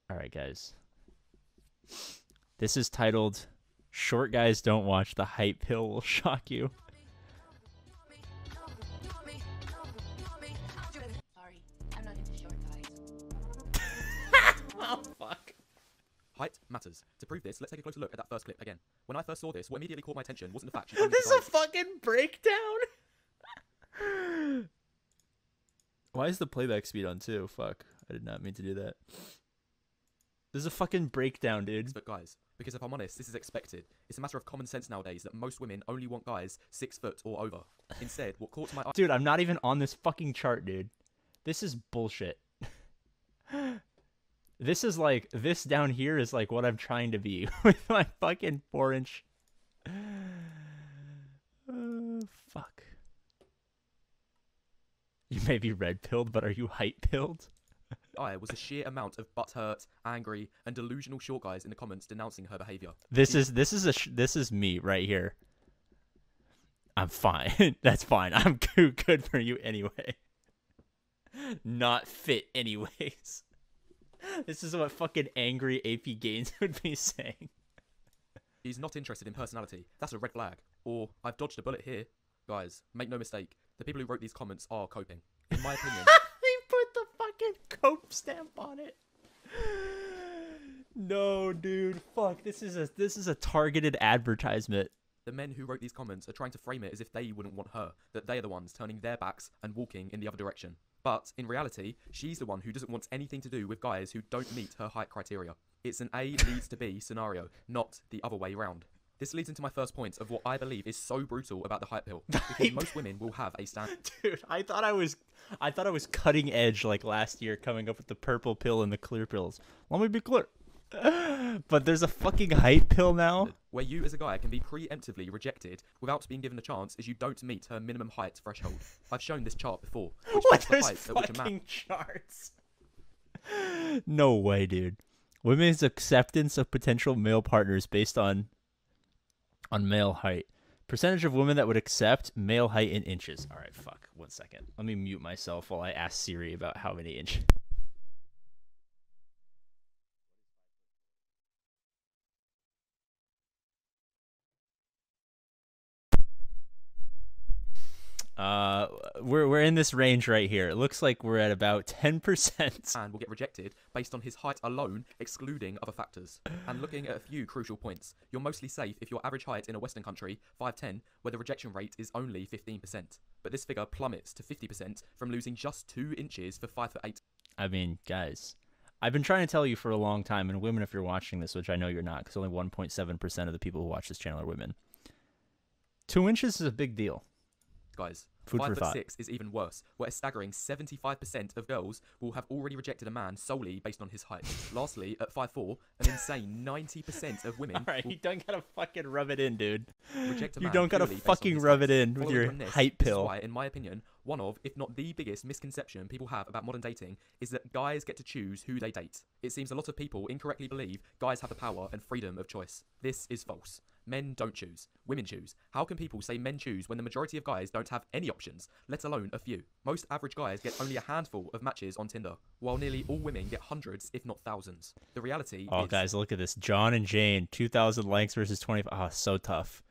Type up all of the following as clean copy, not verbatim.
All right, guys. This is titled "Short Guys Don't Watch the Heightpill Will Shock You." Sorry, I'm not into short guys. Oh fuck. Height matters. To prove this, let's take a closer look at that first clip again. When I first saw this, what immediately caught my attention wasn't the fact she only This is a decided- fucking breakdown. Why is the playback speed on too? Fuck. I did not mean to do that. This is a fucking breakdown, dude. But guys, because if I'm honest, this is expected. It's a matter of common sense nowadays that most women only want guys 6 foot or over. Instead, what caught my eye- Dude, I'm not even on this fucking chart, dude. This is bullshit. This is like, this down here is like what I'm trying to be with my fucking 4-inch. Fuck. You may be red-pilled, but are you height-pilled? was the sheer amount of butthurt, angry, and delusional short guys in the comments denouncing her behavior. This is me right here. I'm fine. That's fine. I'm good for you anyway. Not fit anyways. This is what fucking angry APGAINS would be saying. She's not interested in personality. That's a red flag. Or, I've dodged a bullet here. Guys, make no mistake. The people who wrote these comments are coping. In my opinion... He put the fucking cope stamp on it. No, dude. Fuck. This is a targeted advertisement. The men who wrote these comments are trying to frame it as if they wouldn't want her, that they are the ones turning their backs and walking in the other direction. But, in reality, she's the one who doesn't want anything to do with guys who don't meet her height criteria. It's an A leads to B scenario, not the other way round. This leads into my first point of what I believe is so brutal about the hype pill, because most women will have a stand. Dude, I thought I was cutting edge like last year, coming up with the purple pill and the clear pills. Let me be clear. But there's a fucking hype pill now. Where you as a guy can be preemptively rejected without being given a chance as you don't meet her minimum height threshold. I've shown this chart before, which What? shows the There's heights at which a man... fucking charts. No way, dude. Women's acceptance of potential male partners based on male height. Percentage of women that would accept male height in inches. All right, fuck. 1 second. Let me mute myself while I ask Siri about how many inches. We're in this range right here. It looks like we're at about 10%. man will get rejected based on his height alone, excluding other factors. And looking at a few crucial points, you're mostly safe if your average height in a Western country, 5'10", where the rejection rate is only 15%. But this figure plummets to 50% from losing just 2 inches for 5'8". I mean, guys, I've been trying to tell you for a long time, and women, if you're watching this, which I know you're not, because only 1.7% of the people who watch this channel are women. 2 inches is a big deal. Guys, Food for thought. 5'6" is even worse, where a staggering 75% of girls will have already rejected a man solely based on his height. Lastly, at 5'4", an insane 90% of women Alright, will you don't gotta fucking rub it in, dude. reject a You man don't gotta purely based on fucking his rub height. it in with Following your from this, height this is pill. why, in my opinion, one of, if not the biggest misconception people have about modern dating is that guys get to choose who they date. It seems a lot of people incorrectly believe guys have the power and freedom of choice. This is false. Men don't choose. Women choose. How can people say men choose when the majority of guys don't have any options, let alone a few? Most average guys get only a handful of matches on Tinder, while nearly all women get hundreds, if not thousands. The reality Oh, is... guys, look at this. John and Jane, 2,000 likes versus 25. Oh, so tough.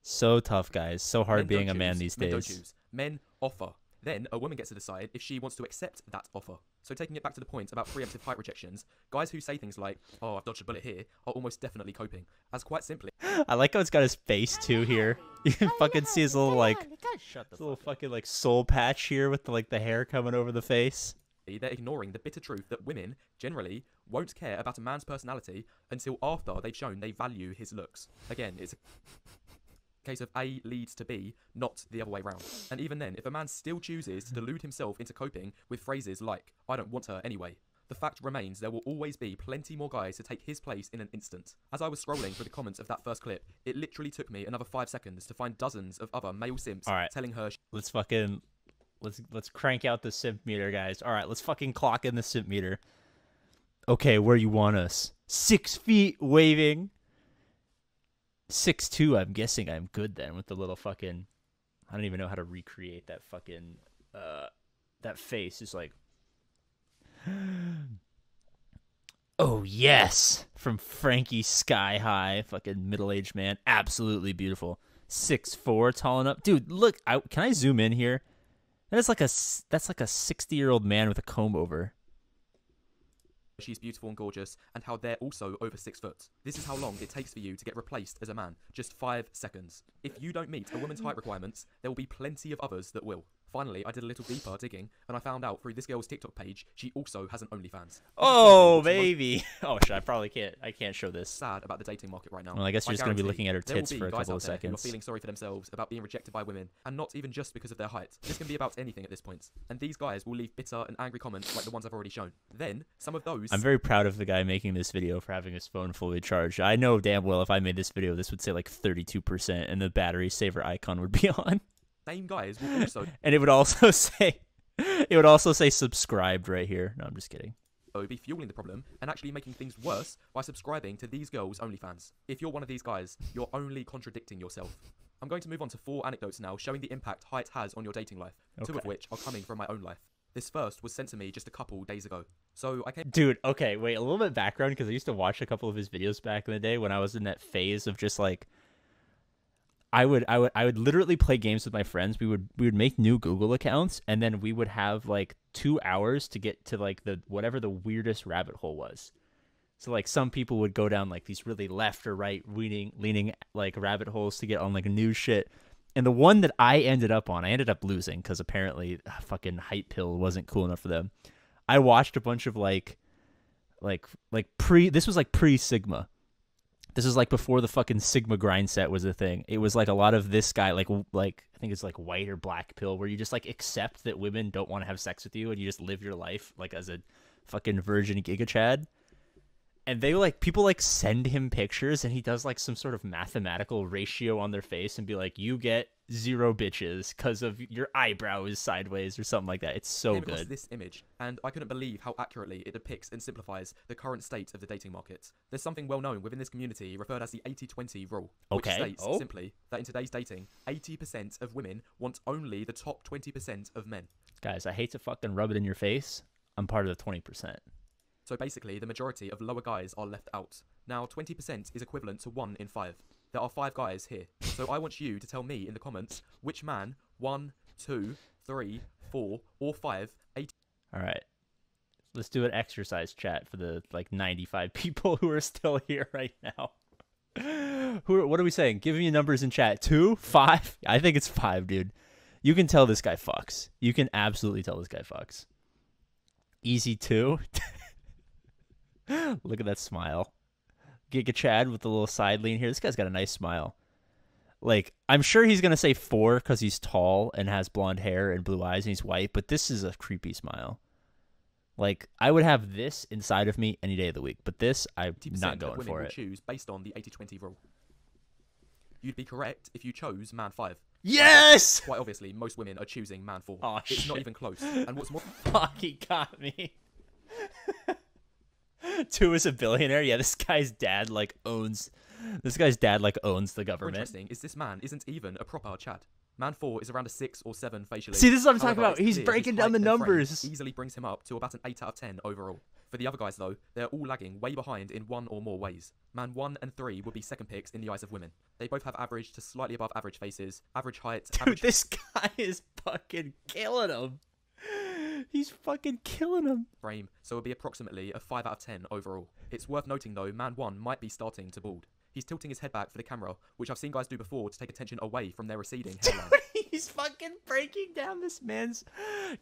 So tough, guys. So hard Men being don't a man choose. these Men don't days. choose. Men offer. Then a woman gets to decide if she wants to accept that offer. So taking it back to the point about preemptive height rejections, guys who say things like, "Oh, I've dodged a bullet here," are almost definitely coping, as quite simply, I like how it's got his face too here. You can fucking see his little like, his little fucking like soul patch here with the, like the hair coming over the face. they're ignoring the bitter truth that women, generally, won't care about a man's personality until after they've shown they value his looks. Again, it's a case of A leads to B, not the other way round. And even then, if a man still chooses to delude himself into coping with phrases like, "I don't want her anyway," the fact remains there will always be plenty more guys to take his place in an instant. As I was scrolling through the comments of that first clip, it literally took me another 5 seconds to find dozens of other male simps telling her Let's fucking, let's crank out the simp meter, guys. All right, let's fucking clock in the simp meter. Okay, where you want us? 6 feet waving. 6'2", I'm guessing I'm good then with the little fucking, I don't even know how to recreate that fucking, that face. It's like, Oh, yes. From Frankie Sky High. Fucking middle-aged man. Absolutely beautiful. 6'4", tall enough. Dude, look. Can I zoom in here? That's like a 60-year-old man with a comb over. She's beautiful and gorgeous, and how they're also over 6 foot. This is how long it takes for you to get replaced as a man. Just 5 seconds. If you don't meet a woman's height requirements, there will be plenty of others that will. Finally, I did a little deeper digging, and I found out through this girl's TikTok page, she also has an OnlyFans. Oh, baby. Oh, shit, I can't show this. Sad about the dating market right now. Well, I guess you're just going to be looking at her tits for a couple of who are seconds. feeling sorry for themselves about being rejected by women, and not even just because of their height. This can be about anything at this point. And these guys will leave bitter and angry comments like the ones I've already shown. Then, some of those... I'm very proud of the guy making this video for having his phone fully charged. I know damn well if I made this video, this would say like 32%, and the battery saver icon would be on. Same guys will also... And it would also say subscribed right here. No, I'm just kidding. Be fueling the problem and actually making things worse by subscribing to these girls' OnlyFans. If you're one of these guys, you're only contradicting yourself. I'm going to move on to 4 anecdotes now showing the impact height has on your dating life, 2 of which are coming from my own life. This first was sent to me just a couple days ago. So I came... Dude, okay, wait, a little bit of background, because I used to watch a couple of his videos back in the day when I was in that phase of just like... I would literally play games with my friends. We would make new Google accounts, and then we would have like 2 hours to get to like whatever the weirdest rabbit hole was. So like some people would go down like these really left or right leaning like rabbit holes to get on like new shit. And the one that I ended up losing because apparently fucking Heightpill wasn't cool enough for them. I watched a bunch of this was like pre-Sigma. This is like before the fucking Sigma grind set was a thing. It was like a lot of this guy, like I think it's like white or black pill, where you just like accept that women don't want to have sex with you and you just live your life like as a fucking virgin Giga Chad. And they like people like send him pictures and he does like some sort of mathematical ratio on their face and be like, you get 0 bitches because of your eyebrow is sideways or something like that. It's so good. This image, and I couldn't believe how accurately it depicts and simplifies the current state of the dating market. There's something well known within this community referred as the 80-20 rule, which states simply that in today's dating, 80% of women want only the top 20% of men. Guys, I hate to fucking rub it in your face. I'm part of the 20%. So basically, the majority of lower guys are left out. Now, 20% is equivalent to 1 in 5. There are 5 guys here. So I want you to tell me in the comments which man 1, 2, 3, 4, or 5, 8... Alright. Let's do an exercise chat for the like 95 people who are still here right now. What are we saying? Give me numbers in chat. 2? 5? I think it's 5, dude. You can tell this guy fucks. You can absolutely tell this guy fucks. Easy 2? Look at that smile. Giga Chad with the little side lean here. This guy's got a nice smile. Like, I'm sure he's going to say 4 because he's tall and has blonde hair and blue eyes and he's white, but this is a creepy smile. Like, I would have this inside of me any day of the week, but this, I'm not going for it. Choose based on the 80-20 rule. You'd be correct if you chose man 5. Yes! Quite obviously, most women are choosing man 4. Oh, it's not even close. And what's more... Fuck, he got me. 2 is a billionaire. Yeah, this guy's dad like owns the government. Interesting is this man isn't even a proper Chad. Man 4 is around a 6 or 7 facially. See, this is what I'm talking about. He's breaking down the numbers. Easily brings him up to about an 8 out of 10 overall. For the other guys though, they're all lagging way behind in 1 or more ways. Man 1 and 3 would be second picks in the eyes of women. They both have average to slightly above average faces, average height. Dude, this guy is fucking killing him. He's fucking killing him. Frame, so it'll be approximately a 5 out of 10 overall. It's worth noting though, man 1 might be starting to bald. He's tilting his head back for the camera, which I've seen guys do before to take attention away from their receding hairline. Dude, he's fucking breaking down this man's...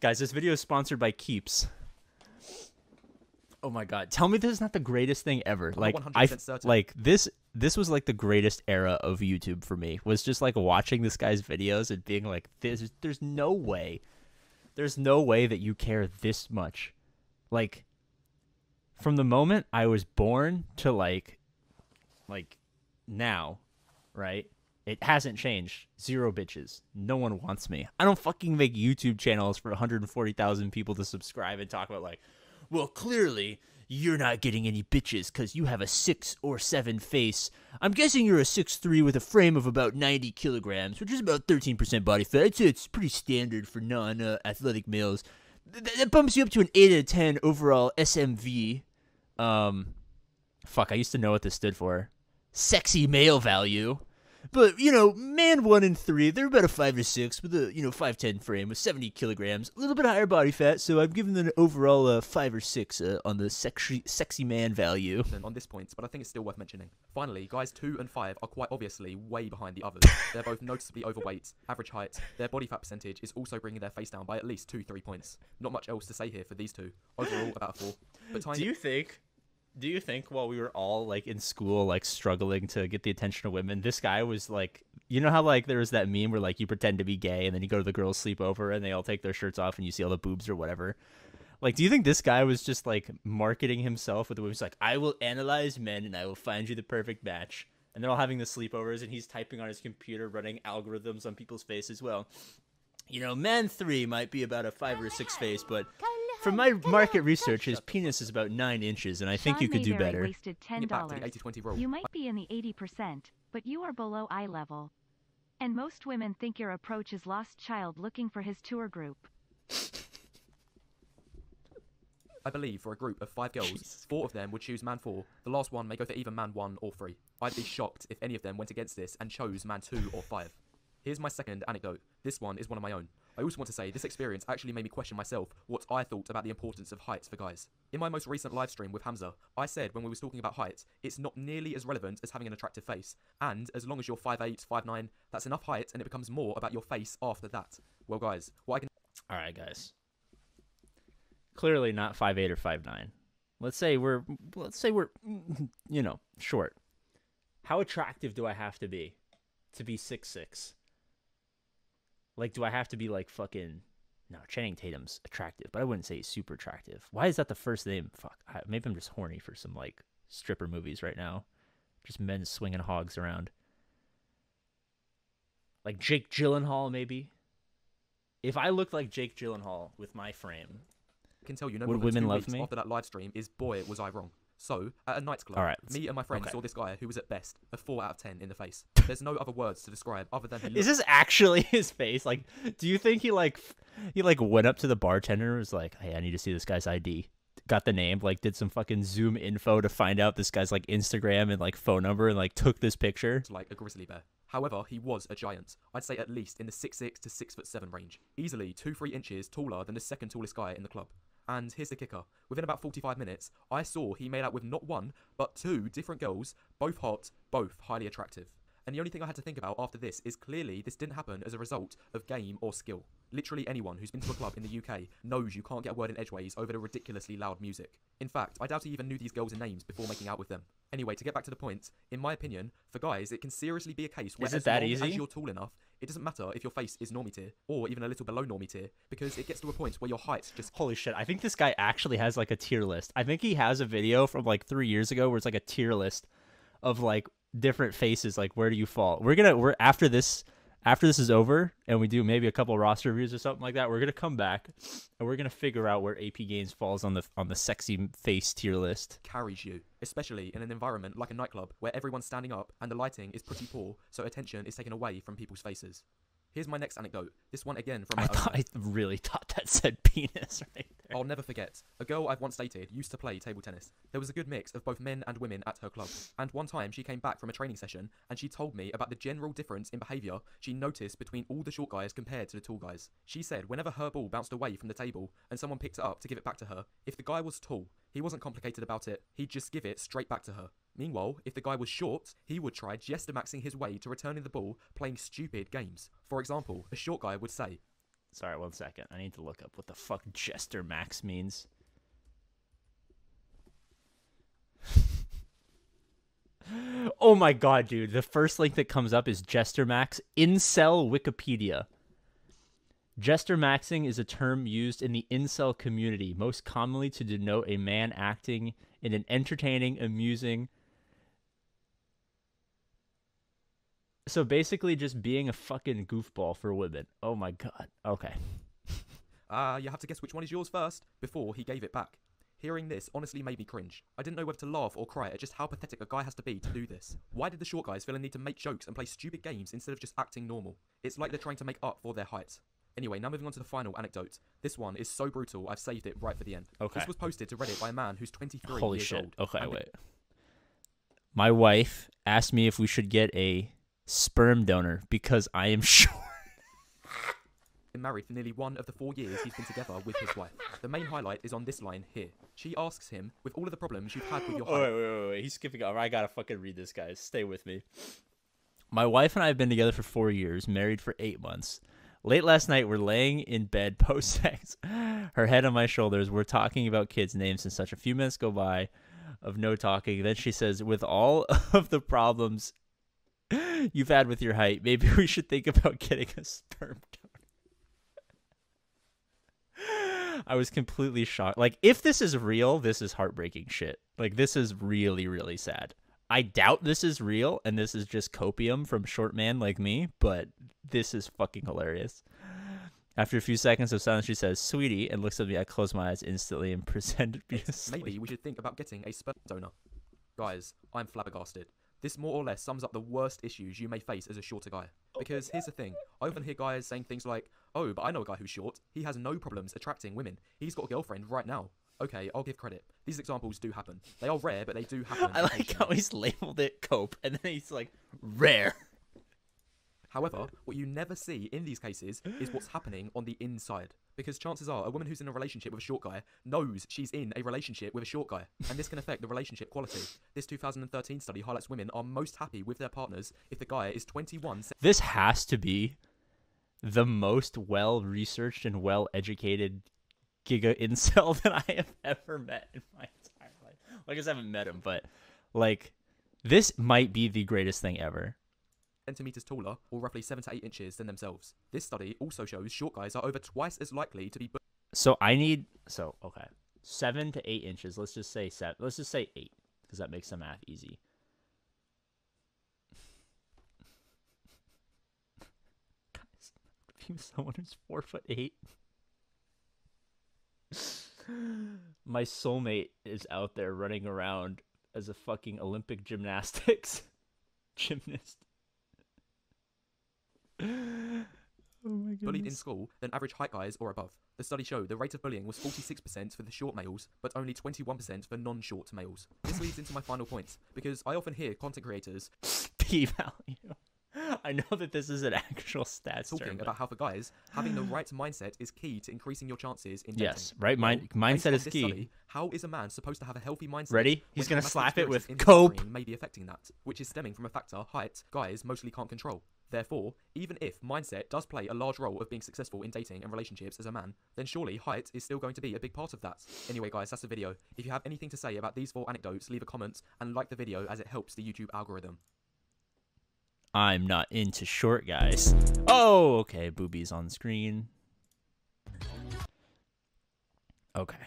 Guys, this video is sponsored by Keeps. Oh my god. Tell me this is not the greatest thing ever. Like, this was like the greatest era of YouTube for me. Was just like watching this guy's videos and being like, there's no way. There's no way that you care this much. Like, from the moment I was born to like now, right? It hasn't changed. 0 bitches. No one wants me. I don't fucking make YouTube channels for 140,000 people to subscribe and talk about like, well, clearly you're not getting any bitches because you have a 6 or 7 face. I'm guessing you're a 6'3" with a frame of about 90 kilograms, which is about 13% body fat. I'd say it's pretty standard for non-athletic males. That bumps you up to an 8 out of 10 overall SMV. Fuck, I used to know what this stood for. Sexy male value. But, you know, man 1 and 3, they're about a 5 or 6 with a, 5'10" frame with 70 kilograms. A little bit higher body fat, so I've given them an overall 5 or 6 on the sexy man value. On this point, but I think it's still worth mentioning. Finally, guys 2 and 5 are quite obviously way behind the others. They're both noticeably overweight, average height. Their body fat percentage is also bringing their face down by at least 2-3 points. Not much else to say here for these two. Overall, about a 4. But Do you think while we were all like in school, like struggling to get the attention of women, this guy was like, you know how like there was that meme where like you pretend to be gay and then you go to the girls' sleepover and they all take their shirts off and you see all the boobs or whatever? Like, do you think this guy was just like marketing himself with the way he's like, I will analyze men and I will find you the perfect match? And they're all having the sleepovers and he's typing on his computer, running algorithms on people's faces. Well, you know, man 3 might be about a 5 or 6 face, but from my market research, his penis is about 9 inches, and I think you could do better. Wasted $10. 80-20 rule. You might be in the 80%, but you are below eye level. And most women think your approach is lost child looking for his tour group. I believe for a group of 5 girls, 4 of them would choose man 4. The last one may go for either man 1 or 3. I'd be shocked if any of them went against this and chose man 2 or 5. Here's my second anecdote. This one is one of my own. I also want to say this experience actually made me question myself what I thought about the importance of height for guys. In my most recent live stream with Hamza, I said when we was talking about height, it's not nearly as relevant as having an attractive face. And as long as you're 5'8", 5'9", that's enough height and it becomes more about your face after that. Well guys, what I can... Alright guys. Clearly not 5'8" or 5'9". Let's say we're, you know, short. How attractive do I have to be 6'6"? Like, do I have to be like fucking... No, Channing Tatum's attractive, but I wouldn't say he's super attractive. Why is that the first name? Fuck. Maybe I'm just horny for some, like, stripper movies right now. Just men swinging hogs around. Like Jake Gyllenhaal, maybe? If I looked like Jake Gyllenhaal with my frame, can tell you no would more than women 2 love weeks me? After that live stream is, boy, was I wrong. So, at a nightclub, me and my friend saw this guy who was at best a 4 out of 10 in the face. There's no other words to describe other than he Is this actually his face? Like, do you think he went up to the bartender and was like, hey, I need to see this guy's ID? Got the name, like did some fucking Zoom info to find out this guy's like Instagram and like phone number and like took this picture? Like a grizzly bear. However, he was a giant. I'd say at least in the 6'6" to 6'7" range. Easily 2-3 inches taller than the second tallest guy in the club. And here's the kicker. Within about 45 minutes, I saw he made out with not 1, but 2 different girls, both hot, both highly attractive. And the only thing I had to think about after this is clearly this didn't happen as a result of game or skill. Literally anyone who's been to a club in the UK knows you can't get a word in edgeways over the ridiculously loud music. In fact, I doubt he even knew these girls' names before making out with them. Anyway, to get back to the point, in my opinion, for guys, it can seriously be a case where as long as you're tall enough, it doesn't matter if your face is normie tier, or even a little below normie tier, because it gets to a point where your height just... Holy shit, I think this guy actually has like a tier list. I think he has a video from like 3 years ago where it's like a tier list of like different faces, like where do you fall. We're after this is over and we do maybe a couple roster reviews or something like that, we're gonna come back and we're gonna figure out where APGAINS falls on the sexy face tier list. Carries you, especially in an environment like a nightclub where everyone's standing up and the lighting is pretty poor, so attention is taken away from people's faces. Here's my next anecdote. This one again from I really thought that said penis right there. I'll never forget. A girl I've once dated used to play table tennis. There was a good mix of both men and women at her club. And one time she came back from a training session and she told me about the general difference in behaviour she noticed between all the short guys compared to the tall guys. She said whenever her ball bounced away from the table and someone picked it up to give it back to her, if the guy was tall, he wasn't complicated about it, he'd just give it straight back to her. Meanwhile, if the guy was short, he would try jester-maxing his way to returning the ball, playing stupid games. For example, a short guy would say... Sorry, 1 second. I need to look up what the fuck jester max means. Oh my god, dude. The first link that comes up is jester max. Incel Wikipedia. Jester maxing is a term used in the incel community, most commonly to denote a man acting in an entertaining, amusing... So basically just being a fucking goofball for women. Oh my god. Okay. You have to guess which one is yours first, before he gave it back. Hearing this honestly made me cringe. I didn't know whether to laugh or cry at just how pathetic a guy has to be to do this. Why did the short guys feel a need to make jokes and play stupid games instead of just acting normal? It's like they're trying to make up for their height. Anyway, now moving on to the final anecdote. This one is so brutal, I've saved it right for the end. Okay. This was posted to Reddit by a man who's 23 Holy years shit. old. Okay, and wait. My wife asked me if we should get a sperm donor because I am short. Been married for nearly 1 of the 4 years he's been together with his wife. The main highlight is on this line here. She asks him, with all of the problems you've had with your height. Wait. He's skipping over. I gotta fucking read this, guys. Stay with me. My wife and I have been together for 4 years, married for 8 months. Late last night, we're laying in bed post-sex. Her head on my shoulders. We're talking about kids' names and such. A few minutes go by of no talking. Then she says, with all of the problems you've had with your height, maybe we should think about getting a sperm donor. I was completely shocked. Like, if this is real, this is heartbreaking shit. Like, this is really, really sad. I doubt this is real, and this is just copium from short man like me, but this is fucking hilarious. After a few seconds of silence, she says, sweetie, and looks at me. I close my eyes instantly and pretend to be asleep. Maybe we should think about getting a sperm donor. Guys, I'm flabbergasted. This more or less sums up the worst issues you may face as a shorter guy. Because here's the thing, I often hear guys saying things like, oh, but I know a guy who's short. He has no problems attracting women. He's got a girlfriend right now. Okay, I'll give credit. These examples do happen. They are rare, but they do happen. I like how he's labeled it cope, and then he's like, rare. However, what you never see in these cases is what's happening on the inside. Because chances are, a woman who's in a relationship with a short guy knows she's in a relationship with a short guy, and this can affect the relationship quality. This 2013 study highlights women are most happy with their partners if the guy is 21. This has to be the most well-researched and well-educated giga incel that I have ever met in my entire life. Like, I guess I haven't met him, but, like, this might be the greatest thing ever. Centimeters taller, or roughly 7 to 8 inches than themselves. This study also shows short guys are over twice as likely to be. Okay, 7 to 8 inches. Let's just say 7. Let's just say 8, because that makes the math easy. Guys, if you're someone who's 4'8", my soulmate is out there running around as a fucking Olympic gymnastics gymnast. Oh my goodness. Bullied in school than average height guys or above. The study showed the rate of bullying was 46% for the short males, but only 21% for non-short males. This leads into my final point, because I often hear content creators p-value. I know that this is an actual stats talking term, about how for guys, having the right mindset is key to increasing your chances in dating. yes, right. Mindset based on is this key. Study, how is a man supposed to have a healthy mindset? Ready? when He's gonna traumatic slap it with experiences in his cope. upbringing may be affecting that, which is stemming from a factor height guys mostly can't control. Therefore, even if mindset does play a large role of being successful in dating and relationships as a man, then surely height is still going to be a big part of that. Anyway guys, that's the video. If you have anything to say about these 4 anecdotes, leave a comment and like the video as it helps the YouTube algorithm. I'm not into short guys. Oh, okay. Boobies on screen. Okay.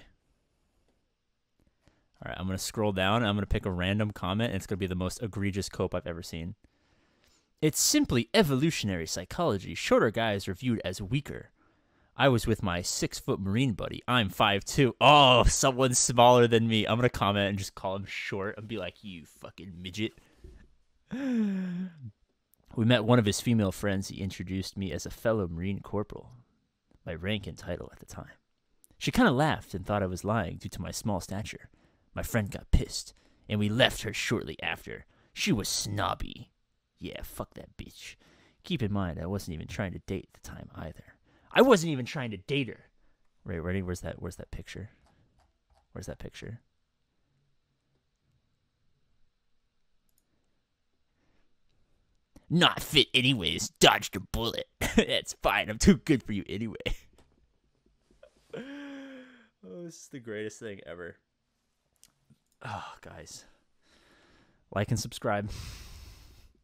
All right, I'm going to scroll down and I'm going to pick a random comment, and it's going to be the most egregious cope I've ever seen. It's simply evolutionary psychology. Shorter guys are viewed as weaker. I was with my 6-foot Marine buddy. I'm 5'2". Oh, someone smaller than me. I'm going to comment and just call him short and be like, you fucking midget. We met one of his female friends. He introduced me as a fellow Marine corporal, my rank and title at the time. She kind of laughed and thought I was lying due to my small stature. My friend got pissed, and we left her shortly after. She was snobby. Yeah, fuck that bitch. Keep in mind, I wasn't even trying to date at the time either. I wasn't even trying to date her. Right, ready? Where's that picture? Where's that picture? Not fit anyways. Dodged a bullet. That's fine. I'm too good for you anyway. Oh, this is the greatest thing ever. Oh, guys. Like and subscribe.